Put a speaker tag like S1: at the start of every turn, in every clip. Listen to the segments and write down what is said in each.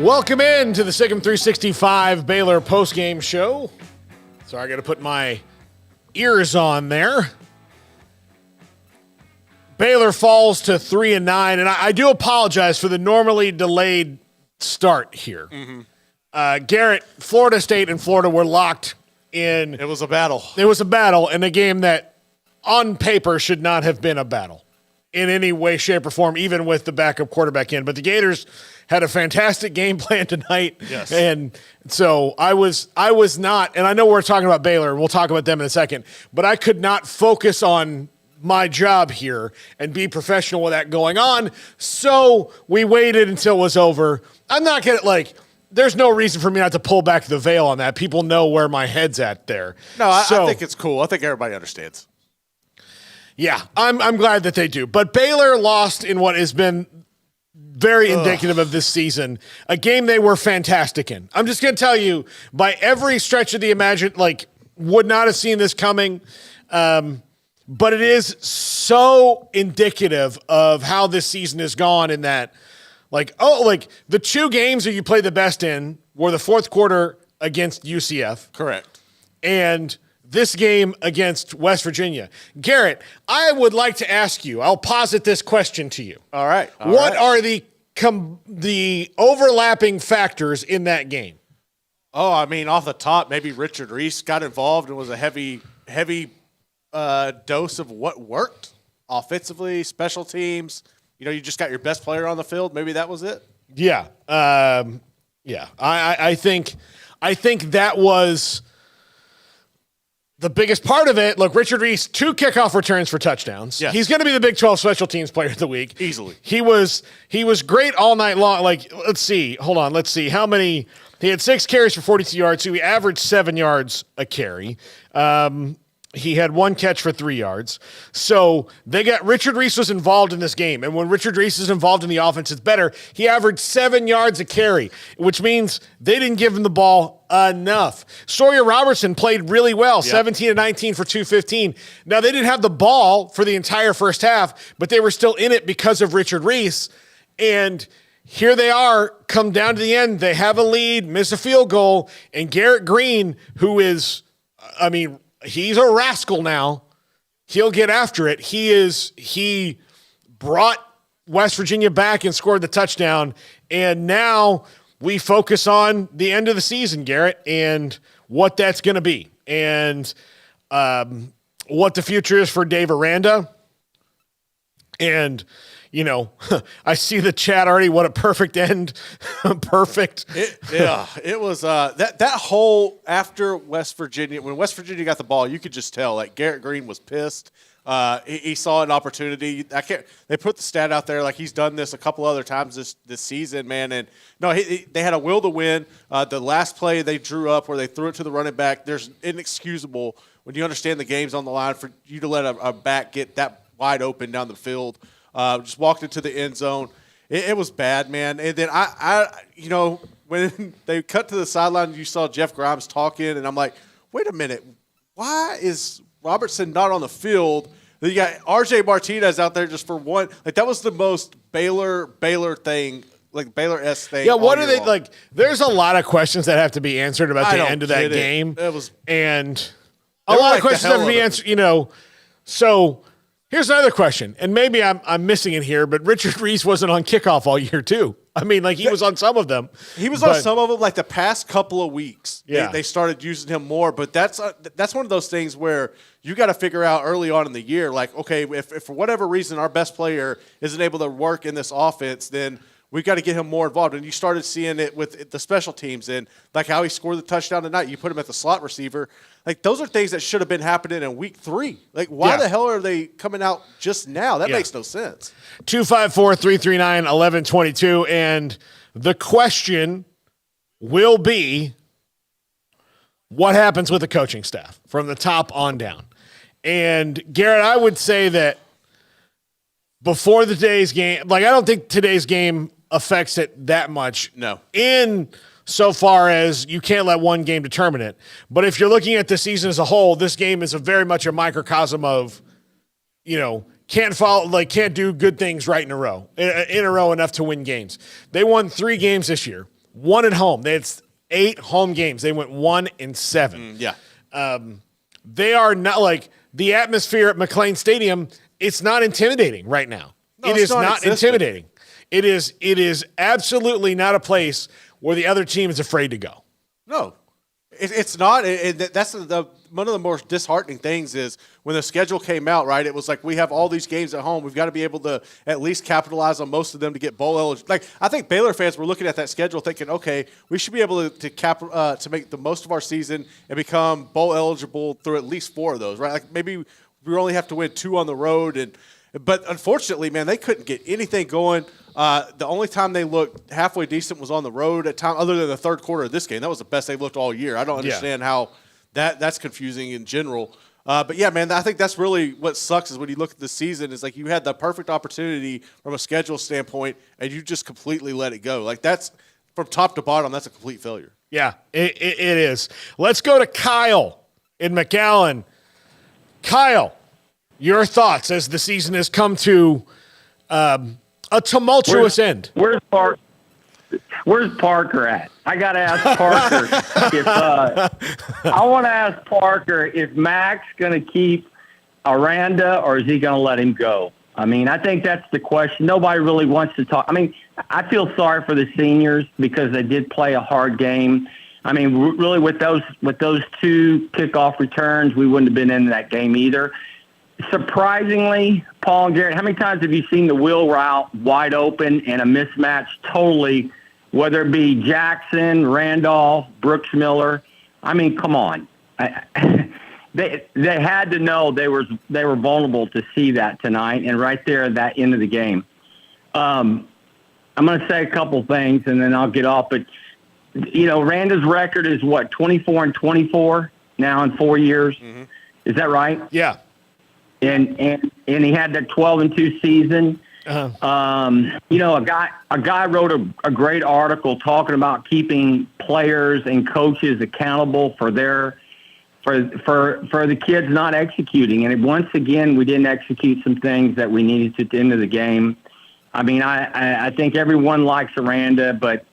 S1: Welcome in to the Sigum 365 Baylor postgame show. Sorry, I got to put my ears on there. Baylor falls to 3-9, and I do apologize for the normally delayed start here. Mm-hmm. Garrett, Florida State and Florida were locked in.
S2: It was a battle.
S1: It was a battle in a game that on paper should not have been a battle in any way, shape, or form, even with the backup quarterback in. But the Gators had a fantastic game plan tonight.
S2: Yes.
S1: And so I was not, and I know we're talking about Baylor, and we'll talk about them in a second, but I could not focus on my job here and be professional with that going on. So we waited until it was over. I'm not going to, there's no reason for me not to pull back the veil on that. People know where my head's at there.
S2: No, I think it's cool. I think everybody understands.
S1: Yeah, I'm glad that they do. But Baylor lost in what has been very indicative of this season, a game they were fantastic in. I'm just going to tell you, by every stretch of the would not have seen this coming, but it is so indicative of how this season has gone in that, the two games that you played the best in were the fourth quarter against UCF.
S2: Correct.
S1: And this game against West Virginia. Garrett, I would like to ask you, I'll posit this question to you.
S2: All right.
S1: What are the overlapping factors in that game?
S2: Oh, I mean, off the top, maybe Richard Reese got involved and was a heavy dose of what worked offensively, special teams. You know, you just got your best player on the field. Maybe that was it.
S1: Yeah. I think that was the biggest part of it. Look, Richard Reese, 2 kickoff returns for touchdowns.
S2: Yes.
S1: He's going to be the Big 12 special teams player of the week.
S2: Easily.
S1: He was great all night long. Let's see. Hold on. Let's see. How many? He had 6 carries for 42 yards. So he averaged 7 yards a carry. He had 1 catch for 3 yards. So Richard Reese was involved in this game. And when Richard Reese is involved in the offense, it's better. He averaged 7 yards a carry, which means they didn't give him the ball enough. Sawyer Robertson played really well, 17-19 for 215. Now, they didn't have the ball for the entire first half, but they were still in it because of Richard Reese. And here they are, come down to the end. They have a lead, miss a field goal, and Garrett Green, who is, he's a rascal now. He'll get after it. He brought West Virginia back and scored the touchdown. And now we focus on the end of the season, Garrett, and what that's going to be. And what the future is for Dave Aranda. And, I see the chat already. What a perfect end. Perfect.
S2: It was that whole after West Virginia, when West Virginia got the ball, you could just tell Garrett Green was pissed. He saw an opportunity. They put the stat out there he's done this a couple other times this season, man. And no, they had a will to win. The last play they drew up where they threw it to the running back. There's inexcusable when you understand the game's on the line for you to let a back get that wide open down the field. Just walked into the end zone. It was bad, man. And then when they cut to the sideline, you saw Jeff Grimes talking, and I'm like, wait a minute, why is Robertson not on the field? Then you got RJ Martinez out there just for one. That was the most Baylor thing, Baylor-esque thing.
S1: Yeah, what are they There's a lot of questions that have to be answered about the end of that game.
S2: It was,
S1: and a lot of questions have to be answered. So. Here's another question, and maybe I'm missing it here, but Richard Reese wasn't on kickoff all year too. He was on some of them.
S2: He was on some of them the past couple of weeks.
S1: Yeah.
S2: They started using him more, but that's one of those things where you got to figure out early on in the year, okay, if for whatever reason our best player isn't able to work in this offense, then we got to get him more involved. And you started seeing it with the special teams and how he scored the touchdown tonight. You put him at the slot receiver. Those are things that should have been happening in week 3. Why the hell are they coming out just now? That makes no sense.
S1: 254-339-1122. And the question will be, what happens with the coaching staff from the top on down? And Garrett, I would say that before today's game, I don't think today's game affects it that much.
S2: No.
S1: In so far as you can't let one game determine it. But if you're looking at the season as a whole, this game is very much a microcosm of, can't do good things right in a row enough to win games. They won 3 games this year. 1 at home. They had 8 home games. They went 1-7. They are not like the atmosphere at McLean Stadium. It's not intimidating right now.
S2: No,
S1: it is not intimidating. It is absolutely not a place where the other team is afraid to go.
S2: No, it's not. That's one of the more disheartening things is when the schedule came out, right? It was like we have all these games at home. We've got to be able to at least capitalize on most of them to get bowl eligible. Like I think Baylor fans were looking at that schedule thinking, okay, we should be able to make the most of our season and become bowl eligible through at least 4 of those, right? Like maybe we only have to win 2 on the road, but unfortunately, man, they couldn't get anything going. The only time they looked halfway decent was on the road at time, other than the third quarter of this game. That was the best they've looked all year. I don't understand how that's confusing in general. But yeah, man, I think that's really what sucks is when you look at the season is like you had the perfect opportunity from a schedule standpoint and you just completely let it go. Like that's from top to bottom, that's a complete failure.
S1: Yeah, it is. Let's go to Kyle in McAllen. Kyle, your thoughts as the season has come to a tumultuous end.
S3: Where's Parker at? I got to ask Parker if I want to ask Parker if Max going to keep Aranda or is he going to let him go? I mean, I think that's the question. Nobody really wants to talk. I mean, I feel sorry for the seniors because they did play a hard game. I mean, really with those 2 kickoff returns, we wouldn't have been in that game either. Surprisingly, Paul and Garrett, how many times have you seen the wheel route wide open and a mismatch totally, whether it be Jackson, Randolph, Brooks Miller? I mean, come on. They had to know they were vulnerable to see that tonight, and right there at that end of the game. I'm going to say a couple things, and then I'll get off. But, Randa's record is, 24-24 now in 4 years? Mm-hmm. Is that right?
S1: Yeah.
S3: And he had that 12-2 season.
S1: Uh-huh.
S3: A guy wrote a great article talking about keeping players and coaches accountable for the kids not executing. And once again, we didn't execute some things that we needed to at the end of the game. I mean, I think everyone likes Aranda, but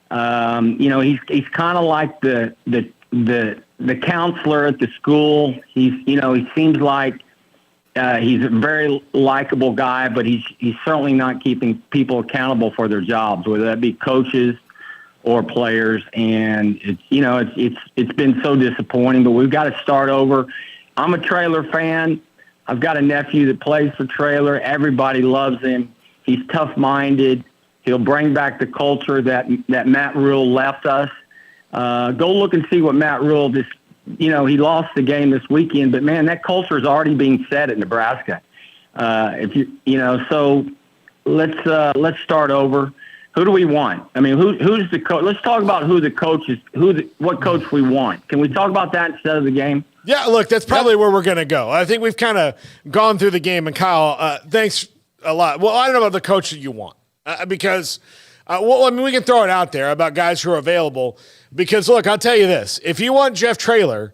S3: he's kind of like the counselor at the school. He seems like. He's a very likable guy, but he's certainly not keeping people accountable for their jobs, whether that be coaches or players. And it's been so disappointing. But we've got to start over. I'm a Traylor fan. I've got a nephew that plays for Traylor. Everybody loves him. He's tough-minded. He'll bring back the culture that Matt Rule left us. Go look and see what Matt Rule just. He lost the game this weekend, but man, that culture is already being set at Nebraska. So let's start over. Who do we want? I mean, who's the coach? Let's talk about who the coach is. What coach we want? Can we talk about that instead of the game?
S1: Yeah, look, that's probably where we're going to go. I think we've kind of gone through the game, and Kyle, thanks a lot. Well, I don't know about the coach that you want because. We can throw it out there about guys who are available because, look, I'll tell you this. If you want Jeff Traylor,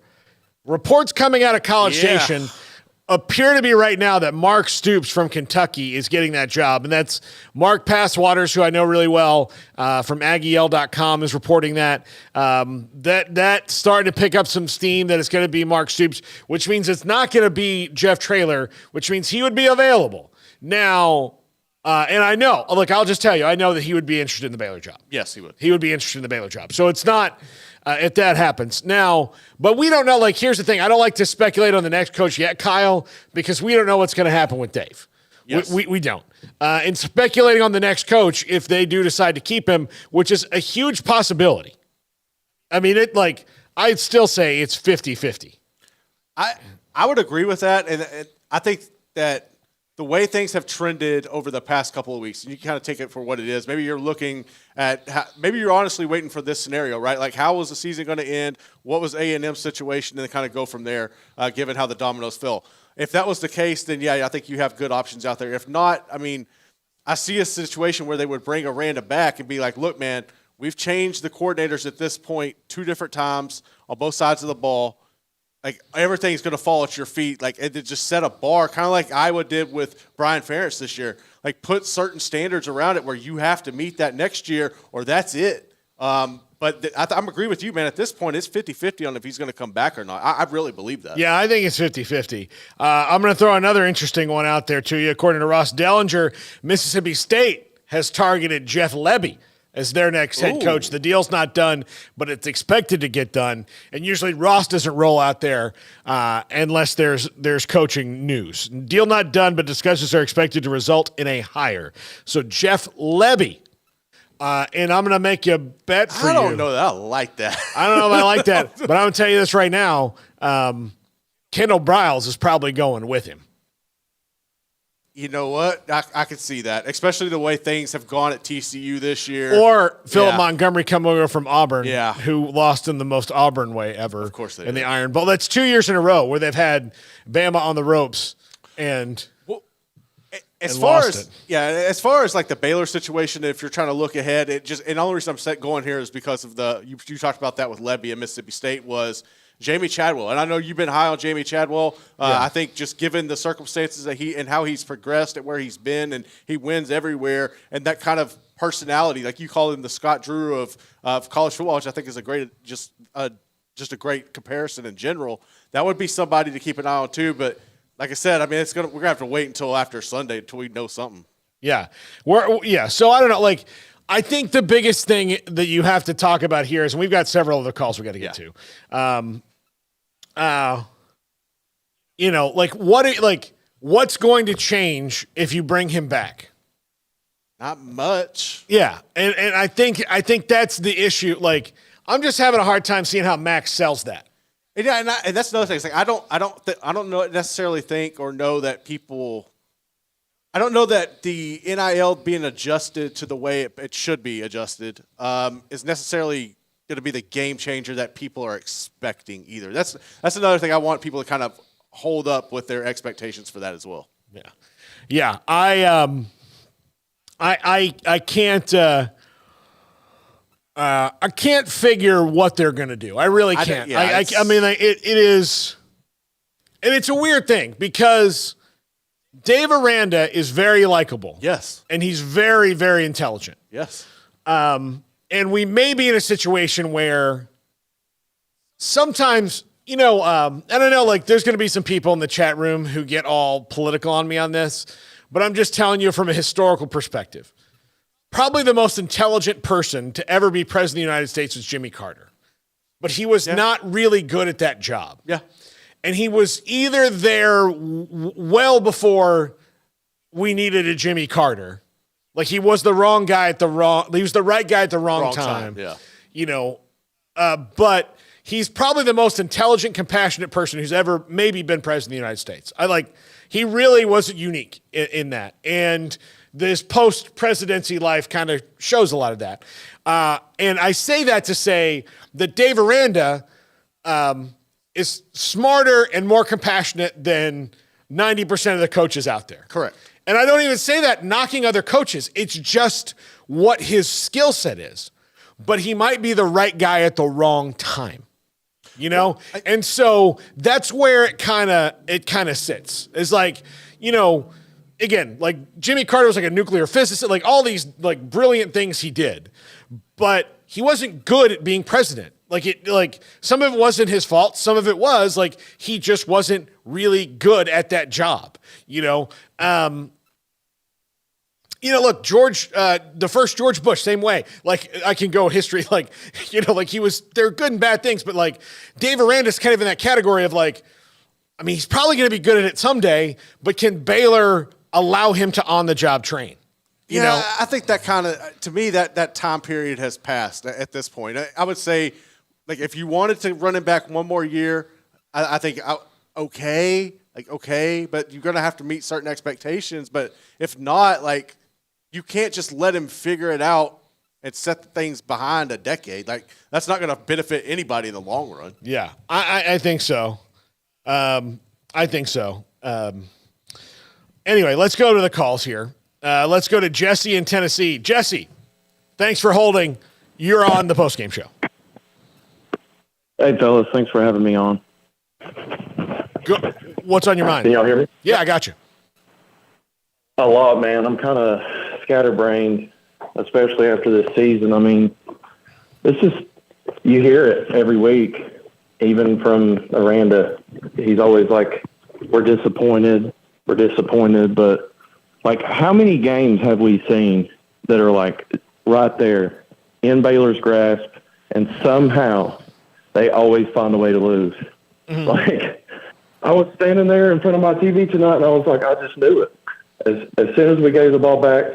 S1: reports coming out of College Station appear to be right now that Mark Stoops from Kentucky is getting that job, and that's Mark Passwaters, who I know really well from AggieL.com, is reporting that. That's starting to pick up some steam that it's going to be Mark Stoops, which means it's not going to be Jeff Traylor, which means he would be available. Now, and I know, look, I'll just tell you, I know that he would be interested in the Baylor job.
S2: Yes, he would.
S1: He would be interested in the Baylor job. So it's not, if that happens. Now, but we don't know, like, here's the thing. I don't like to speculate on the next coach yet, Kyle, because we don't know what's going to happen with Dave.
S2: Yes.
S1: We don't. And speculating on the next coach, if they do decide to keep him, which is a huge possibility. I mean, I'd still say it's 50-50.
S2: I would agree with that. And I think that the way things have trended over the past couple of weeks, and you can kind of take it for what it is. Maybe you're looking at maybe you're honestly waiting for this scenario, right? Like, how was the season going to end? What was A&M's situation? And then kind of go from there, given how the dominoes fell. If that was the case, then, yeah, I think you have good options out there. If not, I mean, I see a situation where they would bring Aranda back and be like, look, man, we've changed the coordinators at this point 2 different times on both sides of the ball. Like, everything's going to fall at your feet. Like, and to just set a bar, kind of like Iowa did with Brian Ferentz this year. Like, put certain standards around it where you have to meet that next year or that's it. But I'm agree with you, man. At this point, it's 50-50 on if he's going to come back or not. I really believe that.
S1: Yeah, I think it's 50-50. I'm going to throw another interesting one out there to you. According to Ross Dellinger, Mississippi State has targeted Jeff Lebby as their next head coach. The deal's not done, but it's expected to get done. And usually Ross doesn't roll out there unless there's coaching news. Deal not done, but discussions are expected to result in a hire. So Jeff Lebby. And I'm going to make you a bet for you.
S2: I don't know that I like that.
S1: I don't know if I like that, but I'm going to tell you this right now. Kendall Briles is probably going with him.
S2: You know what? I could see that, especially the way things have gone at TCU this year.
S1: Or Philip Montgomery coming over from Auburn,
S2: Yeah.
S1: who lost in the most Auburn way ever.
S2: Of course they
S1: in
S2: did.
S1: the Iron Bowl. That's 2 years in a row where they've had Bama on the ropes and
S2: As
S1: and
S2: far
S1: lost
S2: as far as like the Baylor situation, if you're trying to look ahead, and the only reason I'm going here is because of you talked about that with Lebby and Mississippi State was Jamie Chadwell, and I know you've been high on Jamie Chadwell. I think just given the circumstances that and how he's progressed and where he's been, and he wins everywhere, and that kind of personality, like you call him the Scott Drew of college football, which I think is a great just a great comparison in general. That would be somebody to keep an eye on too, but. Like I said, I mean, we're gonna have to wait until after Sunday until we know something.
S1: Yeah, So I don't know. Like, I think the biggest thing that you have to talk about here is, and we've got several other calls we got to get to. What's going to change if you bring him back?
S2: Not much.
S1: Yeah, and I think that's the issue. Like, I'm just having a hard time seeing how Max sells that.
S2: Yeah, and that's another thing. It's like I don't necessarily think or know that people. I don't know that the NIL being adjusted to the way it should be adjusted is necessarily going to be the game changer that people are expecting either. That's another thing I want people to kind of hold up with their expectations for that as well.
S1: Yeah. I can't. I can't figure what they're going to do. I really can't. I mean, it is, and it's a weird thing because Dave Aranda is very likable.
S2: Yes. And
S1: he's very, very intelligent.
S2: Yes.
S1: And we may be in a situation where sometimes, I don't know, like there's going to be some people in the chat room who get all political on me on this, but I'm just telling you from a historical perspective. Probably the most intelligent person to ever be president of the United States was Jimmy Carter. But he was not really good at that job.
S2: Yeah.
S1: And he was either there well before we needed a Jimmy Carter. Like he was the wrong guy he was the right guy at the wrong time.
S2: Yeah.
S1: But he's probably the most intelligent, compassionate person who's ever maybe been president of the United States. He really was unique in that. And this post-presidency life kind of shows a lot of that. And I say that to say that Dave Aranda is smarter and more compassionate than 90% of the coaches out there.
S2: Correct.
S1: And I don't even say that knocking other coaches. It's just what his skill set is. But he might be the right guy at the wrong time. And so that's where it kind of sits. It's like, again, like Jimmy Carter was like a nuclear physicist, like all these like brilliant things he did, but he wasn't good at being president. Like some of it wasn't his fault. Some of it was like, he just wasn't really good at that job. Look, George, the first George Bush, same way. Like I can go history, like they're good and bad things, but like Dave Aranda's kind of in that category of like, I mean, he's probably going to be good at it someday, but can Baylor allow him to on-the-job train? You know?
S2: I think that kind of, to me, that time period has passed at this point. I would say, like, if you wanted to run him back one more year, I think, okay, but you're going to have to meet certain expectations. But if not, like, you can't just let him figure it out and set things behind a decade. Like, that's not going to benefit anybody in the long run.
S1: Yeah, I think so. I think so. Anyway, let's go to the calls here. Let's go to Jesse in Tennessee. Jesse, thanks for holding. You're on the postgame show.
S4: Hey, fellas. Thanks for having me on.
S1: What's on your mind?
S4: Can y'all hear me?
S1: Yeah, I got you.
S4: A lot, man. I'm kind of scatterbrained, especially after this season. I mean, it's just, you hear it every week, even from Aranda. He's always like, we're disappointed, but like, how many games have we seen that are like right there in Baylor's grasp, and somehow they always find a way to lose? Mm-hmm. Like, I was standing there in front of my TV tonight, and I was like, I just knew it. As soon as we gave the ball back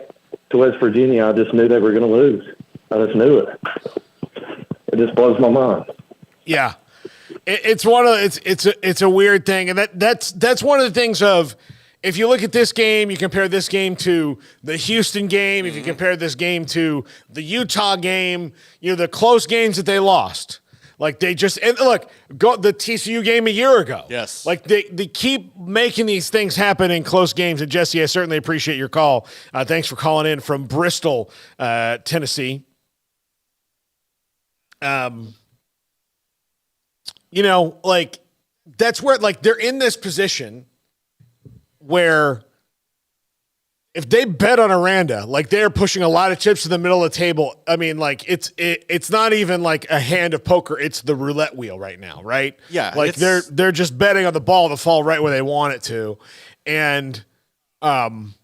S4: to West Virginia, I just knew they were going to lose. I just knew it. It just blows my mind.
S1: Yeah, it's a weird thing, and that's one of the things of, if you look at this game, you compare this game to the Houston game. If you compare this game to the Utah game, the close games that they lost. Like, they just, and look, the TCU game a year ago.
S2: Yes.
S1: Like, they keep making these things happen in close games. And Jesse, I certainly appreciate your call. Thanks for calling in from Bristol, Tennessee. Like, that's where, like, they're in this position where if they bet on Aranda, like, they're pushing a lot of chips to the middle of the table. I mean, like, it's not even like a hand of poker. It's the roulette wheel right now, right?
S2: Yeah.
S1: Like, they're just betting on the ball to fall right where they want it to. And, I'm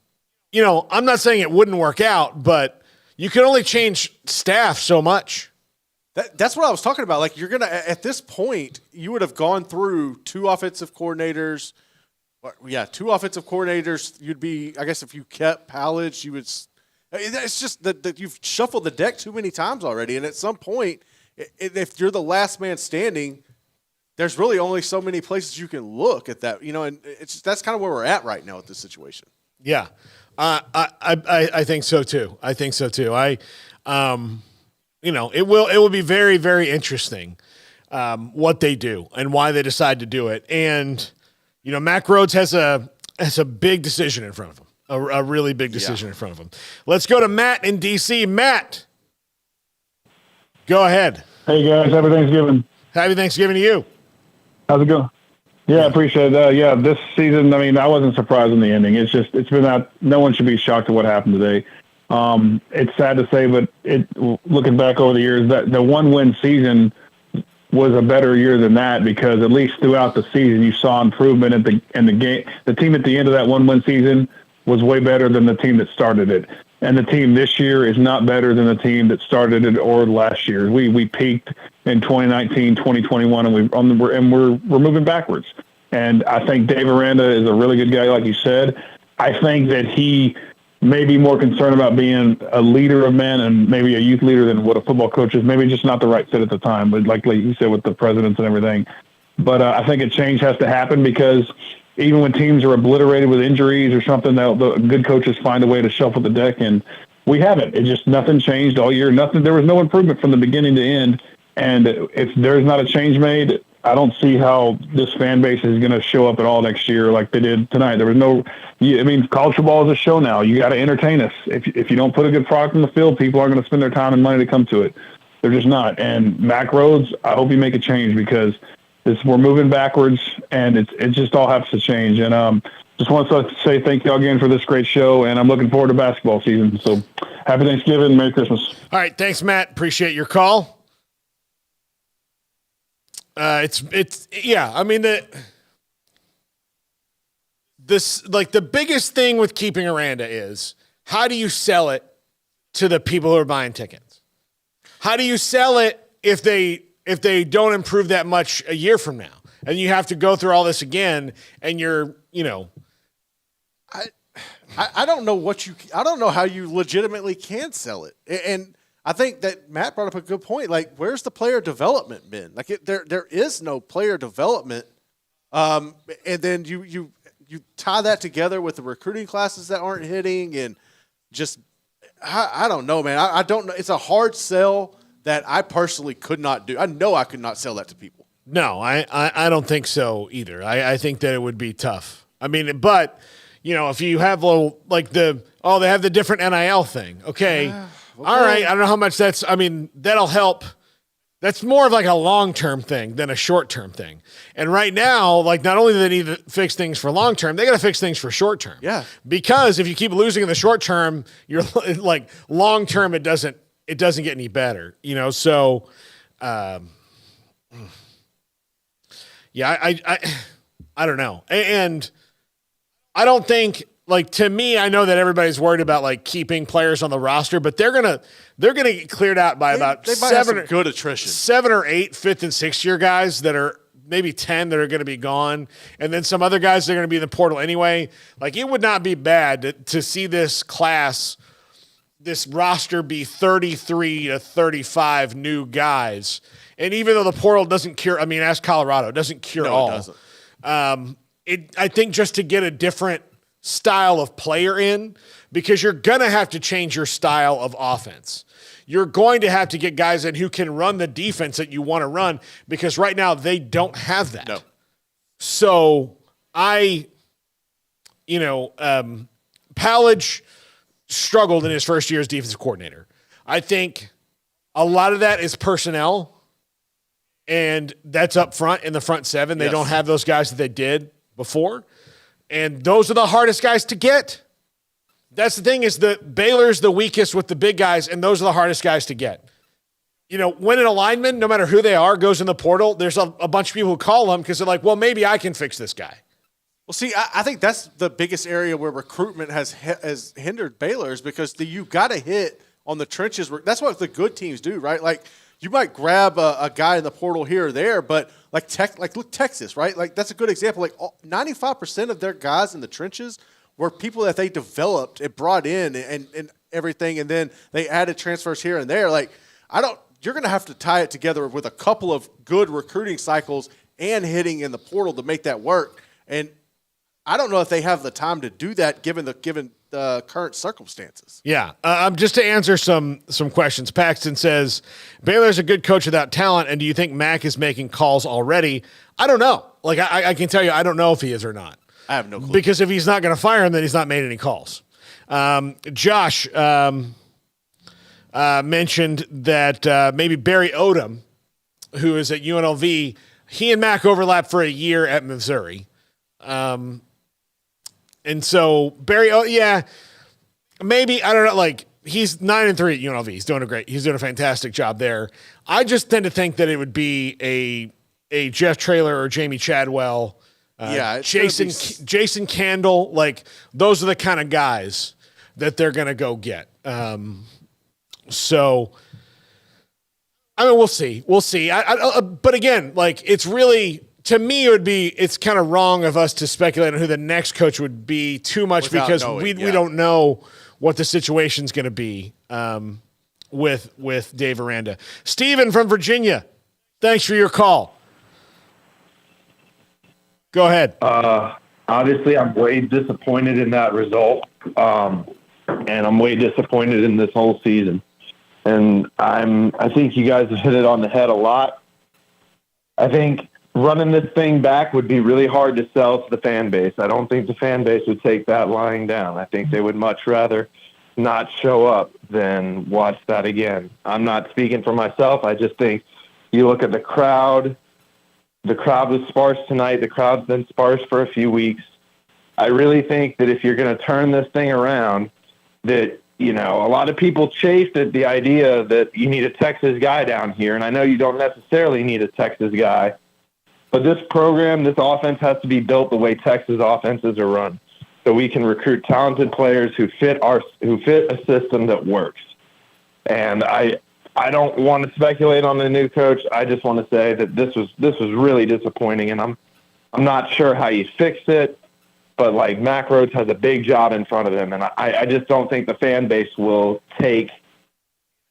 S1: not saying it wouldn't work out, but you can only change staff so much.
S2: That's what I was talking about. Like, you're going to, at this point, you would have gone through two offensive coordinators. Yeah, two offensive coordinators. You'd be, I guess, if you kept Pallage, you would. It's just that you've shuffled the deck too many times already, and at some point, if you're the last man standing, there's really only so many places you can look at that. And that's kind of where we're at right now with this situation.
S1: Yeah, I think so too. It will be very, very interesting what they do and why they decide to do it. And Max Rhodes has a big decision in front of him, a really big decision in front of him. Let's go to Matt in D.C. Matt, go ahead.
S5: Hey, guys. Happy Thanksgiving.
S1: Happy Thanksgiving to you.
S5: How's it going? Yeah, I appreciate that. Yeah, this season, I mean, I wasn't surprised in the ending. It's been that no one should be shocked at what happened today. It's sad to say, but looking back over the years, that the 1-win season was a better year than that, because at least throughout the season you saw improvement in the game. The team at the end of that 1-win season was way better than the team that started it, and the team this year is not better than the team that started it or last year. We peaked in 2019, 2021, and we're moving backwards. And I think Dave Aranda is a really good guy, like you said. I think that he may be more concerned about being a leader of men and maybe a youth leader than what a football coach is. Maybe just not the right fit at the time, but like you said, with the presidents and everything. But I think a change has to happen, because even when teams are obliterated with injuries or something, the good coaches find a way to shuffle the deck, and we haven't. Nothing changed all year. There was no improvement from the beginning to end. And if there's not a change made, I don't see how this fan base is going to show up at all next year like they did tonight. There was college football is a show now. You got to entertain us. If you don't put a good product on the field, people aren't going to spend their time and money to come to it. They're just not. And Max Rhodes, I hope you make a change, because we're moving backwards, and it just all has to change. And just want to say thank you all again for this great show, and I'm looking forward to basketball season. So happy Thanksgiving, Merry Christmas.
S1: All right, thanks, Matt. Appreciate your call. I mean, the biggest thing with keeping Aranda is, how do you sell it to the people who are buying tickets? How do you sell it if they don't improve that much a year from now, and you have to go through all this again, and
S2: I don't know I don't know how you legitimately can sell it. And I think that Matt brought up a good point. Like, where's the player development been? Like, there is no player development. And then you tie that together with the recruiting classes that aren't hitting, and just, I don't know, man. I don't know. It's a hard sell that I personally could not do. I know I could not sell that to people.
S1: No, I don't think so either. I think that it would be tough. I mean, but, if you have they have the different NIL thing. Okay. All right. I don't know how much that'll help. That's more of like a long-term thing than a short-term thing. And right now, like, not only do they need to fix things for long-term, they got to fix things for short-term.
S2: Yeah.
S1: Because if you keep losing in the short term, you're like, long-term, it doesn't it doesn't get any better, So, yeah, I don't know, and I don't think. Like, to me, I know that everybody's worried about like keeping players on the roster, but they're gonna get cleared out by about
S2: they might have some good attrition.
S1: 7 or 8 fifth and sixth year guys that are maybe 10 that are going to be gone, and then some other guys that are going to be in the portal anyway. Like, it would not be bad to see this roster be 33 to 35 new guys. And even though the portal doesn't cure, ask Colorado, it doesn't cure all.
S2: It doesn't.
S1: I think just to get a different style of player in, because you're going to have to change your style of offense. You're going to have to get guys in who can run the defense that you want to run, because right now they don't have that.
S2: No.
S1: So Palage struggled in his first year as defensive coordinator. I think a lot of that is personnel, and that's up front in the front seven. They don't have those guys that they did before. And those are the hardest guys to get. That's the thing, is that Baylor's the weakest with the big guys, and those are the hardest guys to get. When an alignment, no matter who they are, goes in the portal, there's a bunch of people who call them because they're like, well, maybe I can fix this guy.
S2: Well, see, I think that's the biggest area where recruitment has hindered Baylor's, because you got to hit on the trenches. That's what the good teams do, right? Like, you might grab a guy in the portal here or there, but look, Texas, right? Like, that's a good example. Like, 95% of their guys in the trenches were people that they developed and brought in and everything, and then they added transfers here and there. Like, you're going to have to tie it together with a couple of good recruiting cycles and hitting in the portal to make that work. And I don't know if they have the time to do that given the current circumstances.
S1: Yeah. Just to answer some questions, Paxton says, Baylor's a good coach without talent, and do you think Mac is making calls already? I don't know. Like, I can tell you, I don't know if he is or not.
S2: I have no clue.
S1: Because if he's not going to fire him, then he's not made any calls. Josh mentioned that maybe Barry Odom, who is at UNLV, he and Mac overlapped for a year at Missouri. And so Barry, maybe, I don't know, like, he's 9-3 at UNLV. He's doing a fantastic job there. I just tend to think that it would be a Jeff Traylor or Jamie Chadwell, Jason Candle. Like, those are the kind of guys that they're going to go get. So, we'll see. But again, like, it's really, to me, it's kind of wrong of us to speculate on who the next coach would be too much, because we don't know what the situation's going to be with Dave Aranda. Steven from Virginia, thanks for your call. Go ahead.
S6: Obviously, I'm way disappointed in that result, and I'm way disappointed in this whole season. And I think you guys have hit it on the head a lot. I think running this thing back would be really hard to sell to the fan base. I don't think the fan base would take that lying down. I think they would much rather not show up than watch that again. I'm not speaking for myself. I just think you look at the crowd. The crowd was sparse tonight. The crowd's been sparse for a few weeks. I really think that if you're going to turn this thing around, that, a lot of people chafed at the idea that you need a Texas guy down here. And I know you don't necessarily need a Texas guy, but this program, this offense has to be built the way Texas offenses are run, so we can recruit talented players who fit a system that works. And I don't want to speculate on the new coach. I just want to say that this was really disappointing, and I'm not sure how you fix it. But like, Max Rhodes has a big job in front of him, and I just don't think the fan base will take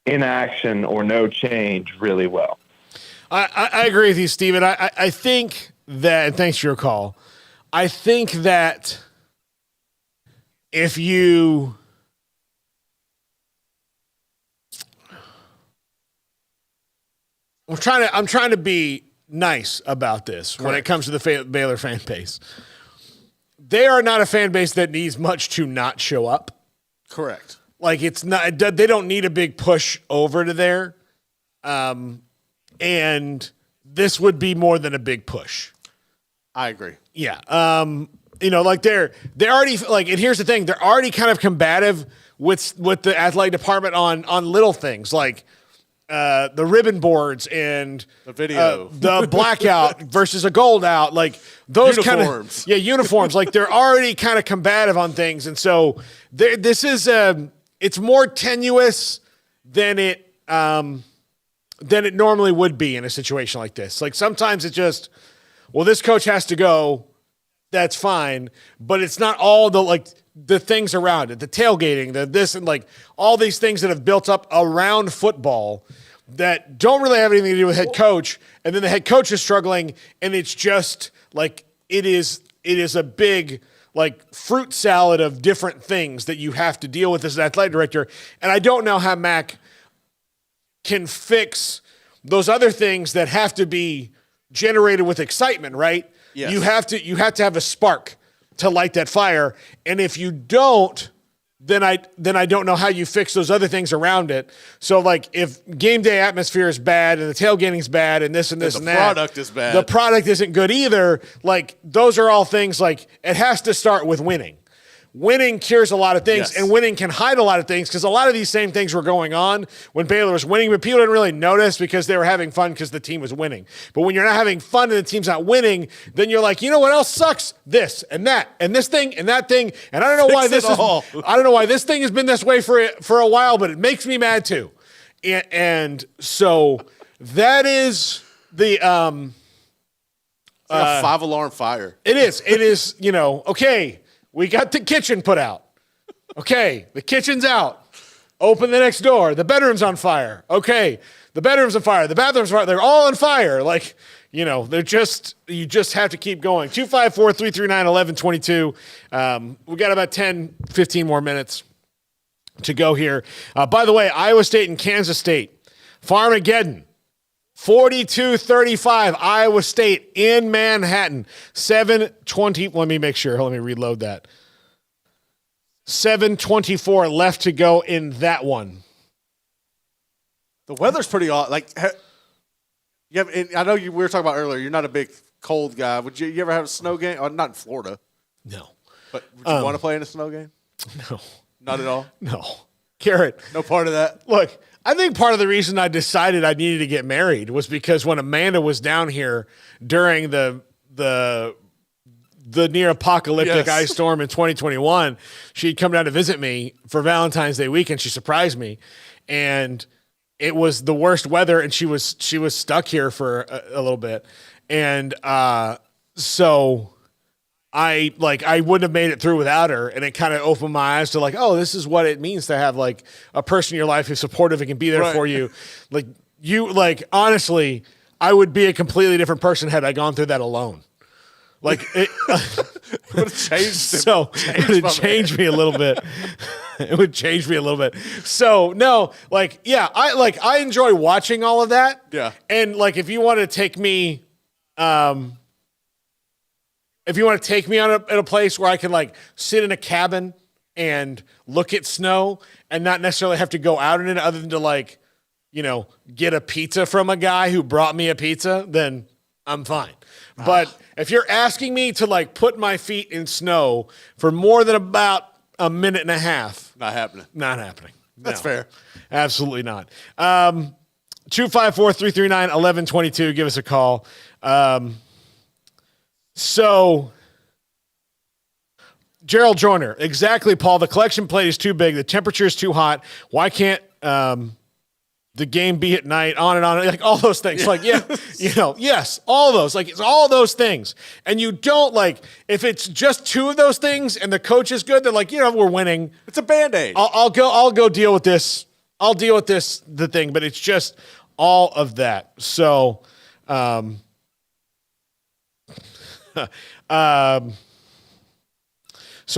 S6: inaction or no change really well.
S1: I agree with you, Steven. I think that, and thanks for your call, I think that if you I'm trying to be nice about this. Correct. When it comes to the Baylor fan base. They are not a fan base that needs much to not show up.
S2: Correct.
S1: Like, it's not, they don't need a big push over to there. And this would be more than a big push.
S2: I agree.
S1: Yeah. Like, they're already, like, and here's the thing, they're already kind of combative with the athletic department on little things like the ribbon boards and
S2: the video,
S1: the blackout versus a gold out, like those kind of uniforms. Like they're already kind of combative on things, and so this is it's more tenuous than it normally would be in a situation like this. Like sometimes it's just, well, this coach has to go. That's fine, but it's not all the things around it, the tailgating, the this, and like all these things that have built up around football that don't really have anything to do with head coach. And then the head coach is struggling, and it's just like it is a big like fruit salad of different things that you have to deal with as an athletic director. And I don't know how Mac can fix those other things that have to be generated with excitement, right?
S2: Yes.
S1: You have to have a spark to light that fire. And if you don't, then I don't know how you fix those other things around it. So like if game day atmosphere is bad and the tailgating's bad and this and this and that.
S2: The product is bad.
S1: The product isn't good either. Like those are all things like it has to start with winning. Winning cures a lot of things, and winning can hide a lot of things because a lot of these same things were going on when Baylor was winning, but people didn't really notice because they were having fun because the team was winning. But when you're not having fun and the team's not winning, then you're like, you know what else sucks? This and that and this thing and that thing. And I don't know why I don't know why this thing has been this way for a while, but it makes me mad too. And so that is the
S2: it's like a 5-alarm fire.
S1: It is, okay. We got the kitchen put out. Okay, the kitchen's out. Open the next door. The bedroom's on fire. Okay, the bedroom's on fire. The bathroom's on fire. They're all on fire. Like, you just have to keep going. 254-339-1122. We got about 10, 15 more minutes to go here. By the way, Iowa State and Kansas State. Farmageddon. 42-35, Iowa State in Manhattan. 7:20. Let me make sure. Let me reload that. 7:24 left to go in that one.
S2: The weather's pretty odd. Like, I know we were talking about earlier. You're not a big cold guy. Would you ever have a snow game? Oh, not in Florida.
S1: No.
S2: But would you want to play in a snow game?
S1: No.
S2: Not at all.
S1: No. Garrett.
S2: No part of that.
S1: Look. I think part of the reason I decided I needed to get married was because when Amanda was down here during the near apocalyptic ice storm in 2021, she'd come down to visit me for Valentine's Day weekend. She surprised me, and it was the worst weather, and she was stuck here for a little bit, and so I wouldn't have made it through without her, and it kind of opened my eyes to like, oh, this is what it means to have like a person in your life who's supportive and can be there for you. Honestly, I would be a completely different person had I gone through that alone. Like it
S2: would have changed.
S1: So it would change me a little bit. It would change me a little bit. So no, I enjoy watching all of that.
S2: Yeah.
S1: And like if you want to take me if you want to take me in a place where I can like sit in a cabin and look at snow and not necessarily have to go out in it other than to like, get a pizza from a guy who brought me a pizza, then I'm fine. But if you're asking me to like put my feet in snow for more than about a minute and a half,
S2: not happening.
S1: Not happening.
S2: That's fair.
S1: Absolutely not. 254-339-1122. Give us a call. So, Gerald Joyner, exactly, Paul. The collection plate is too big. The temperature is too hot. Why can't the game be at night? On and on. Like all those things. Like, yeah, yes, all those. Like, it's all those things. And you don't like, if it's just two of those things and the coach is good, they're like, we're winning.
S2: It's a Band-Aid.
S1: I'll go deal with this. I'll deal with the thing. But it's just all of that. So, so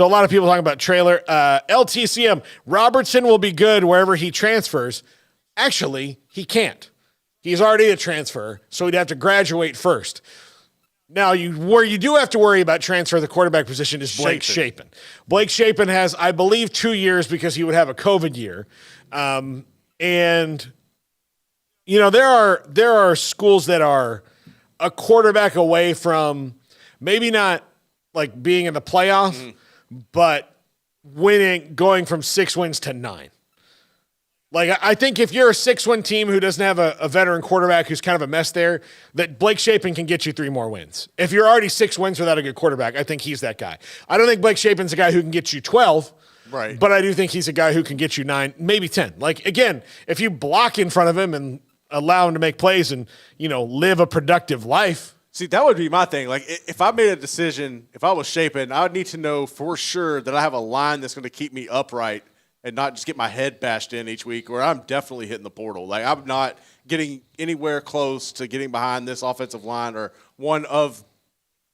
S1: a lot of people talking about Trailer. LTCM, Robertson will be good wherever he transfers. Actually, he can't. He's already a transfer, so he'd have to graduate first. Now, where you do have to worry about transfer of the quarterback position is Blake Shapen. Blake Shapen has, I believe, 2 years because he would have a COVID year. And, there are schools that are a quarterback away from maybe not like being in the playoff, but going from 6 wins to 9. Like, I think if you're a 6-win team who doesn't have a veteran quarterback who's kind of a mess there, that Blake Shapen can get you 3 more wins. If you're already 6 wins without a good quarterback, I think he's that guy. I don't think Blake Shapen's a guy who can get you 12,
S2: right?
S1: But I do think he's a guy who can get you 9, maybe 10. Like, again, if you block in front of him and allow him to make plays and, live a productive life.
S2: See, that would be my thing. Like, if I made a decision, if I was Shapen, I would need to know for sure that I have a line that's going to keep me upright and not just get my head bashed in each week, or I'm definitely hitting the portal. Like, I'm not getting anywhere close to getting behind this offensive line or one of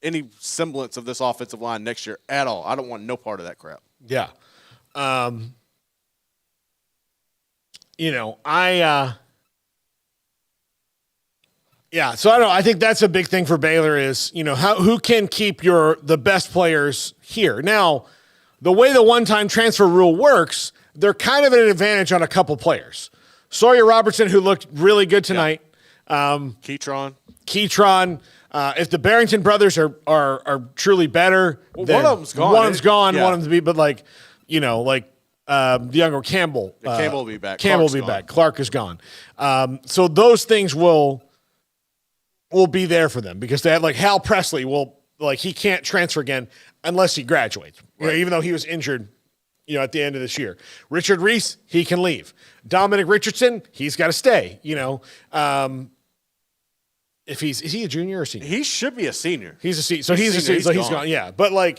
S2: any semblance of this offensive line next year at all. I don't want no part of that crap.
S1: Yeah. So I don't know. I think that's a big thing for Baylor is, who can keep the best players here. Now, the way the one-time transfer rule works, they're kind of at an advantage on a couple players. Sawyer Robertson, who looked really good tonight.
S2: Keytron.
S1: If the Barrington brothers are truly better,
S2: one of them's gone.
S1: One of them's gone.
S2: Yeah.
S1: One of them's but the younger Campbell.
S2: Campbell will be back.
S1: Campbell will be back. Clark is gone. So those things will be there for them because they had Hal Presley he can't transfer again unless he graduates.
S2: Right.
S1: Even though he was injured, at the end of this year. Richard Reese, he can leave. Dominic Richardson, he's got to stay. If is he a junior or senior?
S2: He should be a senior.
S1: He's a senior. So he's a senior. So he's
S2: gone.
S1: gone. Yeah. But I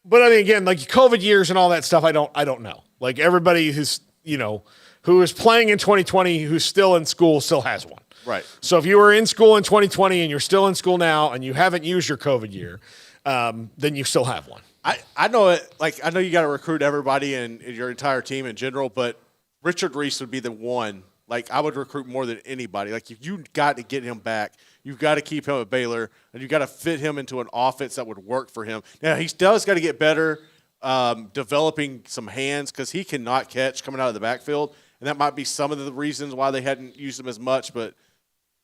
S1: mean, again, COVID years and all that stuff, I don't know. Like everybody who's, who is playing in 2020, who's still in school, still has one.
S2: Right.
S1: So if you were in school in 2020 and you're still in school now and you haven't used your COVID year, then you still have one.
S2: I know it. I know you got to recruit everybody and your entire team in general, but Richard Reese would be the one. I would recruit more than anybody. If you got to get him back, you've got to keep him at Baylor, and you got to fit him into an offense that would work for him. Now he does got to get better developing some hands because he cannot catch coming out of the backfield, and that might be some of the reasons why they hadn't used him as much. But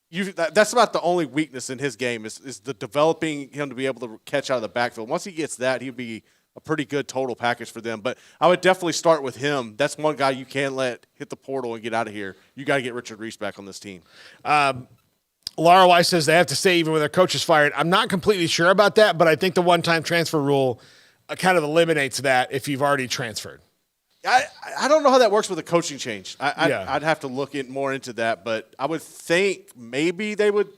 S2: that's about the only weakness in his game is the developing him to be able to catch out of the backfield. Once he gets that, he'd be a pretty good total package for them. But I would definitely start with him. That's one guy you can't let hit the portal and get out of here. You got to get Richard Reese back on this team.
S1: Laura Weiss says they have to stay even when their coach is fired. I'm not completely sure about that, but I think the one-time transfer rule kind of eliminates that if you've already transferred.
S2: I don't know how that works with a coaching change. I'd have to look more into that, but I would think maybe that would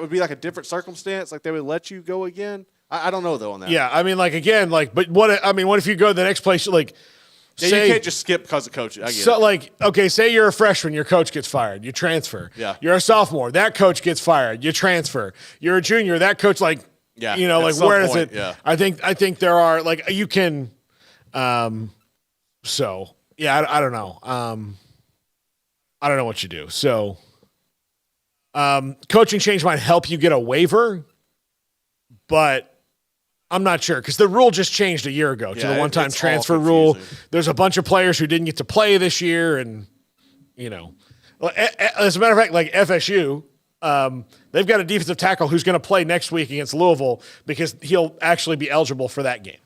S2: be a different circumstance. They would let you go again. I don't know though on that.
S1: Yeah, I mean, but what if you go to the next place?
S2: You can't just skip because of coaching. I get it.
S1: Okay, say you're a freshman, your coach gets fired, you transfer.
S2: Yeah.
S1: You're a sophomore, that coach gets fired, you transfer. You're a junior, that coach where does it?
S2: Yeah.
S1: I think there are you can. So yeah, I don't know. I don't know what you do. So, coaching change might help you get a waiver, but I'm not sure because the rule just changed a year ago to the one-time transfer rule. There's a bunch of players who didn't get to play this year, and as a matter of fact, FSU, they've got a defensive tackle who's going to play next week against Louisville because he'll actually be eligible for that game.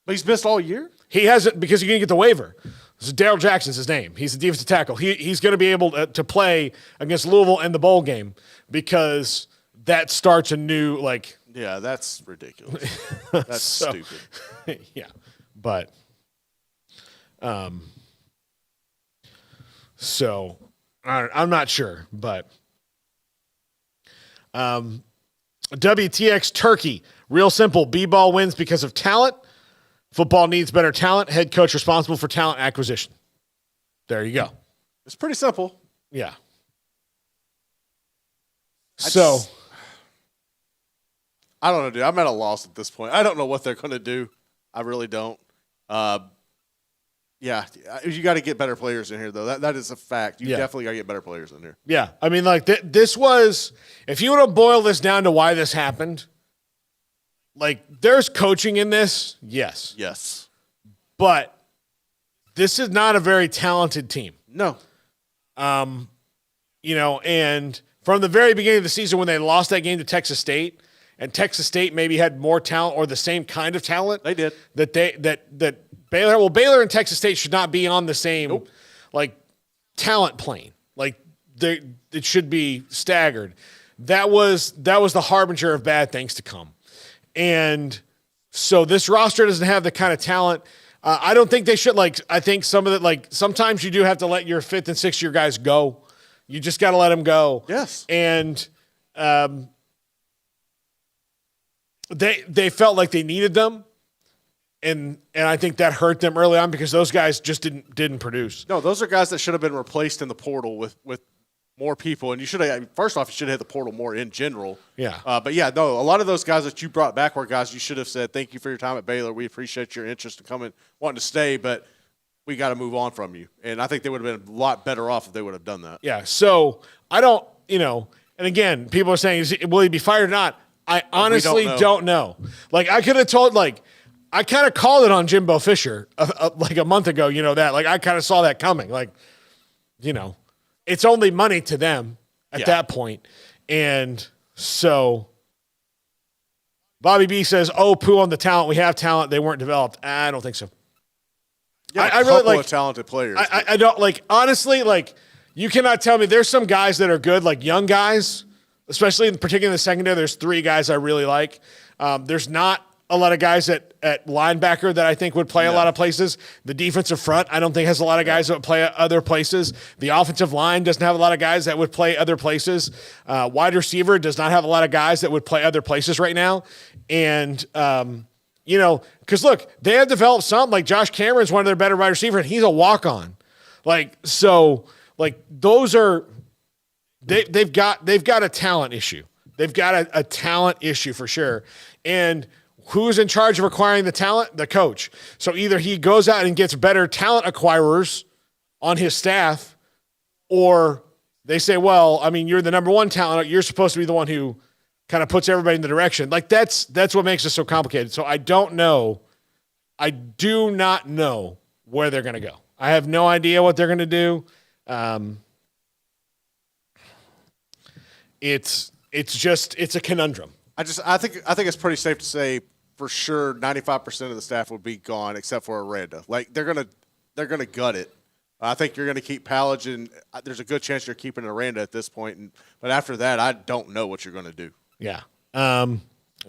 S2: But he's missed all year?
S1: He hasn't because you're going to get the waiver. So Daryl Jackson's his name. He's the defensive tackle. He's going to be able to play against Louisville in the bowl game because that starts a new
S2: Yeah, that's ridiculous. That's stupid.
S1: Yeah, but so I'm not sure, but WTX Turkey, real simple. B-ball wins because of talent. Football needs better talent. Head coach responsible for talent acquisition. There you go.
S2: It's pretty simple.
S1: Yeah.
S2: I don't know, dude. I'm at a loss at this point. I don't know what they're going to do. I really don't. Yeah, you got to get better players in here, though. That is a fact. You definitely got to get better players in here.
S1: Yeah, I mean, this was – if you want to boil this down to why this happened, there's coaching in this, yes.
S2: Yes.
S1: But this is not a very talented team.
S2: No.
S1: And from the very beginning of the season when they lost that game to Texas State – and Texas State maybe had more talent or the same kind of talent.
S2: They did.
S1: That Baylor and Texas State should not be on the same like talent plane. Like it should be staggered. That was the harbinger of bad things to come. And so this roster doesn't have the kind of talent. I don't think they should. Like, I think some of it, sometimes you do have to let your 5th and 6th year guys go. You just got to let them go.
S2: Yes.
S1: And they felt like they needed them. And I think that hurt them early on because those guys just didn't produce.
S2: No, those are guys that should have been replaced in the portal with more people. And you should have, first off, you should have hit the portal more in general.
S1: Yeah.
S2: But yeah, no, a lot of those guys that you brought back were guys you should have said, thank you for your time at Baylor. We appreciate your interest in coming, wanting to stay, but we got to move on from you. And I think they would have been a lot better off if they would have done that.
S1: Yeah. So I don't, and again, people are saying, will he be fired or not? I honestly don't know. Like, I could have told, I kind of called it on Jimbo Fisher like a month ago, that. Like, I kind of saw that coming. Like, it's only money to them at that point. And so Bobby B says, poo on the talent. We have talent. They weren't developed. I don't think so.
S2: Yeah,
S1: I really like
S2: talented players.
S1: I don't honestly, you cannot tell me there's some guys that are good, like young guys, especially particularly in the secondary. There's 3 guys I really like. There's not a lot of guys at linebacker that I think would play a lot of places. The defensive front, I don't think has a lot of guys that would play other places. The offensive line doesn't have a lot of guys that would play other places. Wide receiver does not have a lot of guys that would play other places right now. And, because look, they have developed some, like Josh Cameron's one of their better wide receivers, and he's a walk-on. Those are, they've got a talent issue. They've got a talent issue for sure. And who's in charge of acquiring the talent? The coach. So either he goes out and gets better talent acquirers on his staff, or they say, well, I mean, you're the number 1 talent. You're supposed to be the one who kind of puts everybody in the direction. Like, that's what makes it so complicated. So I don't know. I do not know where they're going to go. I have no idea what they're going to do. It's a conundrum.
S2: I think it's pretty safe to say for sure 95% of the staff would be gone except for Aranda. Like, they're gonna gut it. I think you're gonna keep Pallage, and there's a good chance you're keeping Aranda at this point. But after that, I don't know what you're gonna do.
S1: Yeah.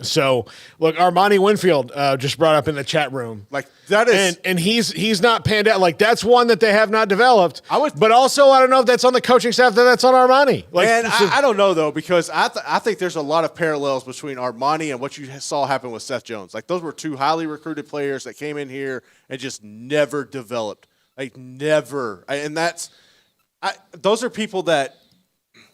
S1: So look, Armani Winfield just brought up in the chat room.
S2: Like, that is,
S1: and he's not panned out. Like, that's one that they have not developed. But also, I don't know if that's on the coaching staff, that's on Armani. Like,
S2: and I don't know though, because I think there's a lot of parallels between Armani and what you saw happen with Seth Jones. Like, those were 2 highly recruited players that came in here and just never developed. Like, never. And those are people that,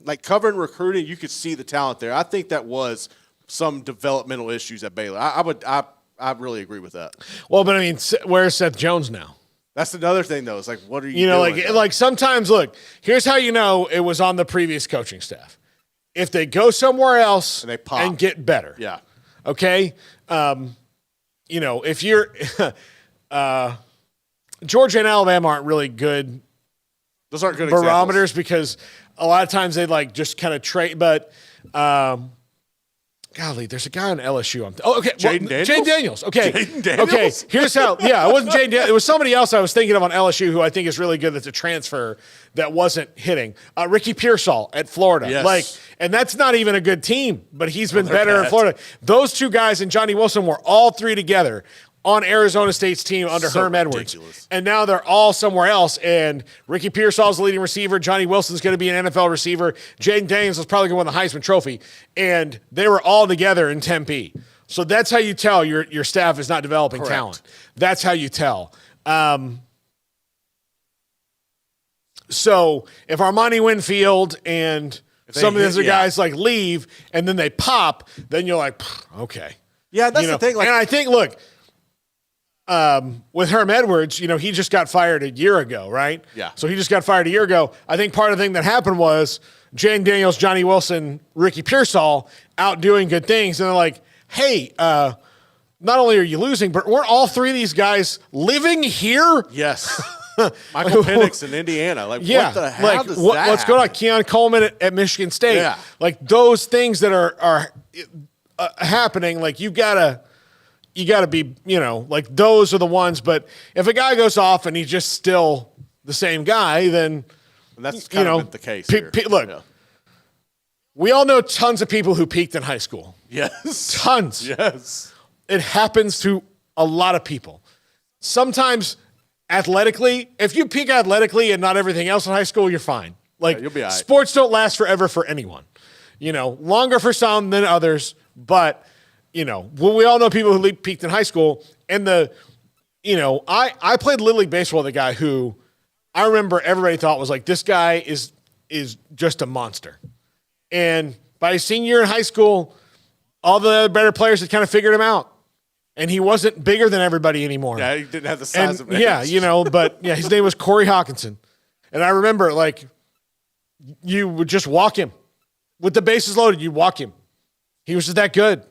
S2: like, covering recruiting, you could see the talent there. I think that was some developmental issues at Baylor. I really agree with that.
S1: Well, but I mean, where's Seth Jones now?
S2: That's another thing, though. It's like, what are you doing?
S1: Like sometimes, look, here's how you know it was on the previous coaching staff. If they go somewhere else
S2: and they pop
S1: and get better.
S2: Yeah.
S1: Okay? If you're Georgia and Alabama aren't really good.
S2: Those aren't good
S1: barometers
S2: examples.
S1: Because a lot of times they just kind of trade, but golly, there's a guy on LSU.
S2: Jaden Daniels?
S1: Jaden Daniels. Okay.
S2: Jaden Daniels?
S1: Okay. Here's how. Yeah, it wasn't Jaden Daniels. It was somebody else I was thinking of on LSU who I think is really good. That's a transfer that wasn't hitting. Ricky Pearsall at Florida.
S2: Yes.
S1: And that's not even a good team, but he's been better
S2: bad.
S1: in Florida. Those 2 guys and Johnny Wilson were all 3 together on Arizona State's team under Herm Edwards. And now they're all somewhere else. And Ricky Pearsall's the leading receiver. Johnny Wilson's going to be an NFL receiver. Jaden Daniels is probably going to win the Heisman Trophy. And they were all together in Tempe. So that's how you tell your staff is not developing talent. That's how you tell. So if Armani Winfield and some of these other guys leave and then they pop, then you're like, okay.
S2: Yeah, that's the thing.
S1: And I think, look, with Herm Edwards, he just got fired a year ago, right?
S2: Yeah.
S1: So he just got fired a year ago. I think part of the thing that happened was Jaden Daniels, Johnny Wilson, Ricky Pearsall out doing good things. And they're like, hey, not only are you losing, but weren't all 3 of these guys living here?
S2: Yes. Michael Penix in Indiana. Like, what the hell does that
S1: what's going on? Keon Coleman at Michigan State.
S2: Yeah.
S1: Like, those things that are happening, like, you got to you got to be, like those are the ones. But if a guy goes off and he's just still the same guy, then
S2: And that's kind of been the case here.
S1: Look,
S2: Yeah.
S1: we all know tons of people who peaked in high school.
S2: Yes.
S1: Tons.
S2: Yes.
S1: It happens to a lot of people. Sometimes athletically, if you peak athletically and not everything else in high school, you're fine. Like,
S2: you'll be all right.
S1: Sports don't last forever for anyone. Longer for some than others, but we all know people who peaked in high school. And I played Little League Baseball with a guy who I remember everybody thought was like, this guy is just a monster. And by his senior year in high school, all the other better players had kind of figured him out. And he wasn't bigger than everybody anymore.
S2: Yeah, he didn't have the size of it.
S1: Yeah, but his name was Corey Hawkinson. And I remember, you would just walk him. With the bases loaded, you'd walk him. He was just that good.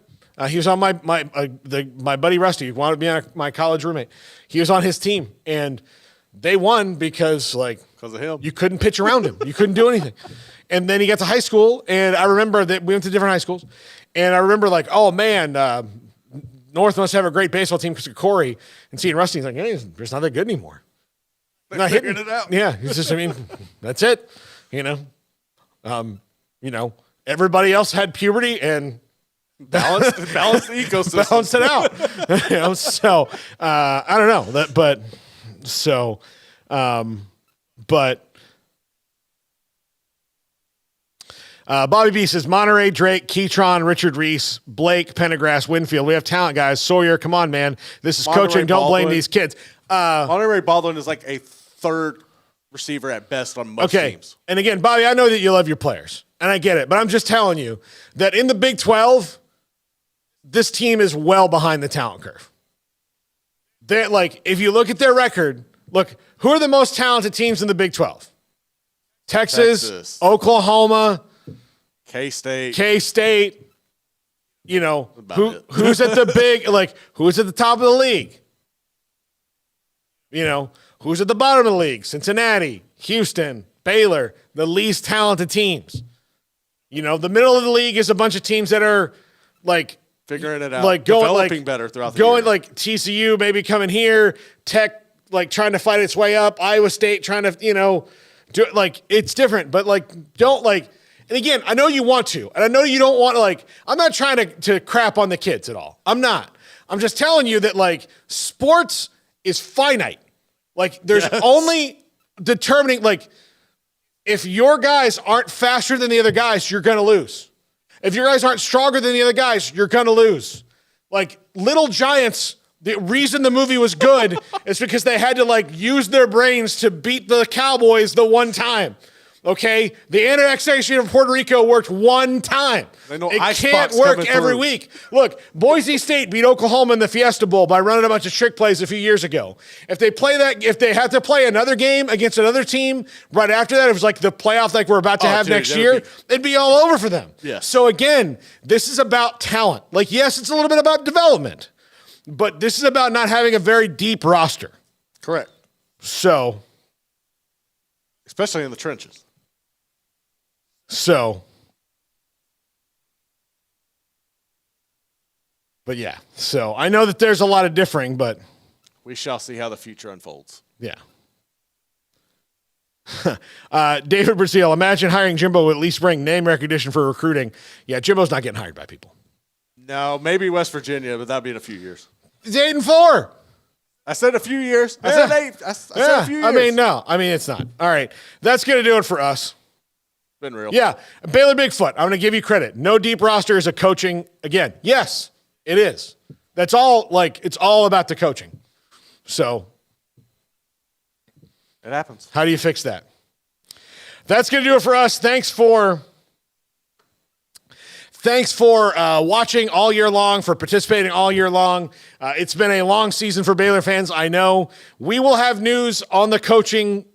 S1: He was on my buddy Rusty, who wanted to be my college roommate. He was on his team, and they won because
S2: of him.
S1: You couldn't pitch around him. You couldn't do anything. And then he got to high school, and I remember that we went to different high schools, and I remember oh man, North must have a great baseball team because of Corey. And seeing Rusty, he's like, hey, he's just not that good anymore.
S2: Not hitting it out.
S1: Yeah, he's just. That's it. Everybody else had puberty and
S2: Balance the ecosystem.
S1: balanced it out. So I don't know Bobby B says Monterey, Drake, Keytron, Richard Reese, Blake, Pendergrass, Winfield. We have talent, guys. Sawyer, come on, man. This is
S2: Monterey
S1: coaching. Don't blame
S2: Baldwin.
S1: these kids.
S2: Monterey Baldwin is like a third receiver at best on most teams.
S1: And again, Bobby, I know that you love your players, and I get it, but I'm just telling you that in the Big 12, this team is well behind the talent curve. They're if you look at their record, who are the most talented teams in the Big 12? Texas. Oklahoma,
S2: K-State.
S1: Who's at the big, who's at the top of the league? Who's at the bottom of the league? Cincinnati, Houston, Baylor, the least talented teams. The middle of the league is a bunch of teams that are
S2: figuring it out, developing better throughout the year.
S1: TCU maybe coming here, Tech trying to fight its way up, Iowa State trying to do it's different, but don't and again, I know you want to, and I know you don't want I'm not trying to crap on the kids at all. I'm not. I'm just telling you that sports is finite. There's only determining if your guys aren't faster than the other guys, you're going to lose. If your guys aren't stronger than the other guys, you're going to lose. Little Giants, the reason the movie was good is because they had to use their brains to beat the Cowboys the one time. Okay? The annexation of Puerto Rico worked one time. It can't work every week. Look, Boise State beat Oklahoma in the Fiesta Bowl by running a bunch of trick plays a few years ago. If they have to play another game against another team right after that, it was the playoff we're about to have next year, it'd be all over for them.
S2: Yeah.
S1: So again, this is about talent. Yes, it's a little bit about development, but this is about not having a very deep roster.
S2: Correct.
S1: So.
S2: Especially in the trenches.
S1: But yeah, so I know that there's a lot of differing, but
S2: we shall see how the future unfolds.
S1: Yeah. David Brazil, imagine hiring Jimbo would at least bring name recognition for recruiting. Yeah, Jimbo's not getting hired by people.
S2: No, maybe West Virginia, but that'll be in a few years.
S1: It's 8-4.
S2: I said a few years. I said 8. I said a few years.
S1: It's not. All right. That's going to do it for us.
S2: Been real.
S1: Yeah. Baylor Bigfoot, I'm going to give you credit. No deep roster is a coaching. Again, yes, it is. That's all, it's all about the coaching. So.
S2: It happens.
S1: How do you fix that? That's going to do it for us. Thanks for watching all year long, for participating all year long. It's been a long season for Baylor fans. I know we will have news on the coaching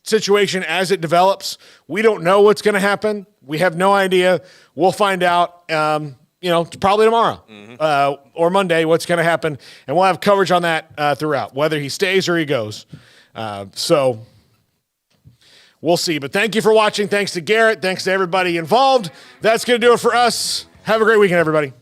S1: situation as it develops. We don't know what's going to happen. We have no idea. We'll find out, probably tomorrow or Monday what's going to happen. And we'll have coverage on that throughout, whether he stays or he goes. So we'll see. But thank you for watching. Thanks to Garrett. Thanks to everybody involved. That's going to do it for us. Have a great weekend, everybody.